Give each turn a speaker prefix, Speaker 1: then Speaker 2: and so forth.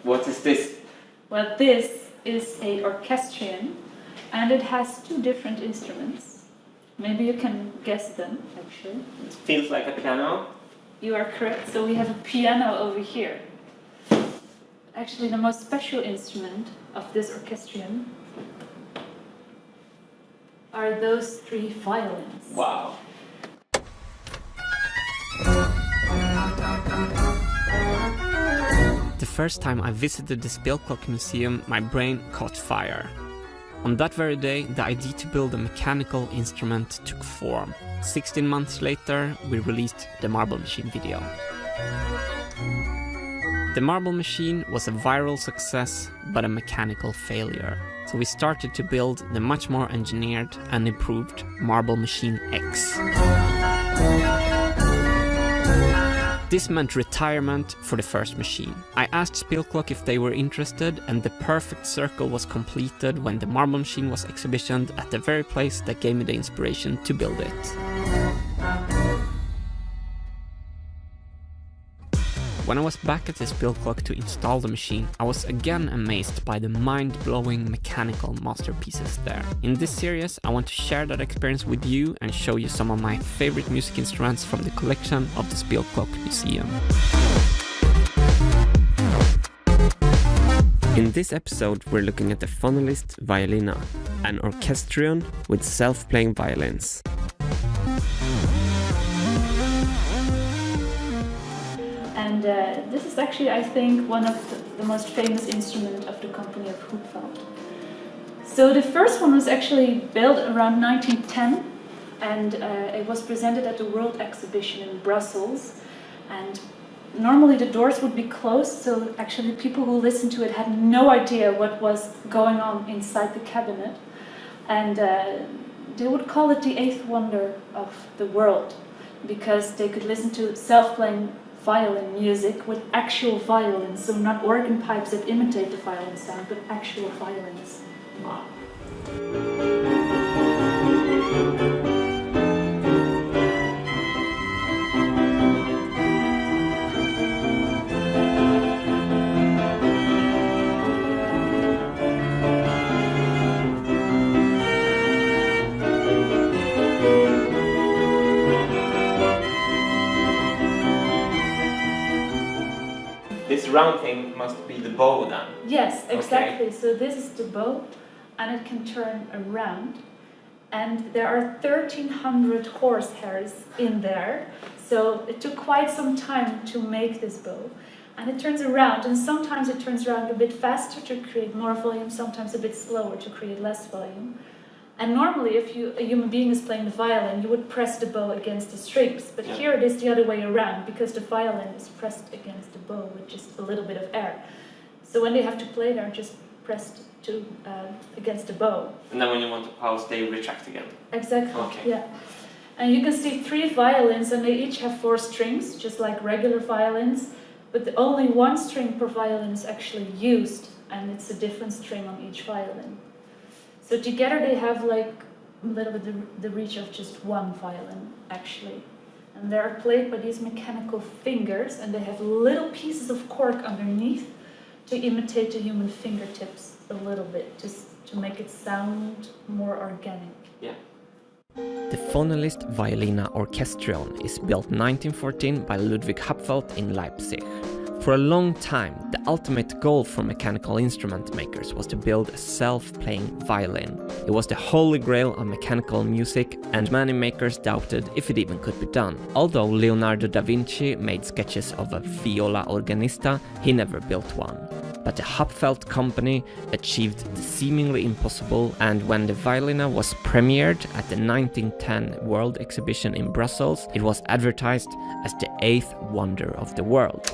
Speaker 1: What is this?
Speaker 2: Well, this is a orchestrion, and it has two different instruments. Maybe you can guess them, actually.
Speaker 1: It feels like a piano.
Speaker 2: You are correct. So we have a piano over here. Actually, the most special instrument of this orchestrion are those three violins.
Speaker 1: Wow.
Speaker 3: The first time I visited the Spelklok Museum, my brain caught fire. On that very day, the idea to build a mechanical instrument took form. 16 months later, we released the Marble Machine video. The Marble Machine was a viral success, but a mechanical failure. So we started to build the much more engineered and improved Marble Machine X. This meant retirement for the first machine. I asked Spelklok if they were interested, and the perfect circle was completed when the Marble Machine was exhibitioned at the very place that gave me the inspiration to build it. When I was back at the Spelklok to install the machine, I was again amazed by the mind-blowing mechanical masterpieces there. In this series, I want to share that experience with you and show you some of my favorite music instruments from the collection of the Spelklok Museum. In this episode, we're looking at the Phonoliszt Violina, an orchestrion with self-playing violins.
Speaker 2: And this is actually, I think, one of the most famous instruments of the company of Hupfeld. So the first one was actually built around 1910, and it was presented at the World Exhibition in Brussels. And normally the doors would be closed, so actually people who listened to it had no idea what was going on inside the cabinet. And they would call it the eighth wonder of the world, because they could listen to self-playing violin music with actual violins, so not organ pipes that imitate the violin sound, but actual violins.
Speaker 1: Wow. This round thing must be the bow then?
Speaker 2: Yes, exactly.
Speaker 1: Okay.
Speaker 2: So this is the bow, and it can turn around. And there are 1,300 horsehairs in there. So it took quite some time to make this bow. And it turns around, and sometimes it turns around a bit faster to create more volume, sometimes a bit slower to create less volume. And normally, if a human being is playing the violin, you would press the bow against the strings. But here it is the other way around, because the violin is pressed against the bow with just a little bit of air. So when they have to play, they're just pressed against the bow.
Speaker 1: And then when you want to pause, they retract again?
Speaker 2: Exactly,
Speaker 1: Okay.
Speaker 2: yeah. And you can see three violins, and they each have 4 strings, just like regular violins. But only 1 string per violin is actually used, and it's a different string on each violin. So together they have like a little bit the reach of just 1 violin, actually. And they're played by these mechanical fingers, and they have little pieces of cork underneath to imitate the human fingertips a little bit, just to make it sound more organic.
Speaker 1: Yeah.
Speaker 3: The Phonoliszt Violina Orchestrion is built 1914 by Ludwig Hupfeld in Leipzig. For a long time, the ultimate goal for mechanical instrument makers was to build a self-playing violin. It was the holy grail of mechanical music, and many makers doubted if it even could be done. Although Leonardo da Vinci made sketches of a viola organista, he never built one. But the Hupfeld company achieved the seemingly impossible, and when the Violina was premiered at the 1910 World Exhibition in Brussels, it was advertised as the 8th wonder of the world.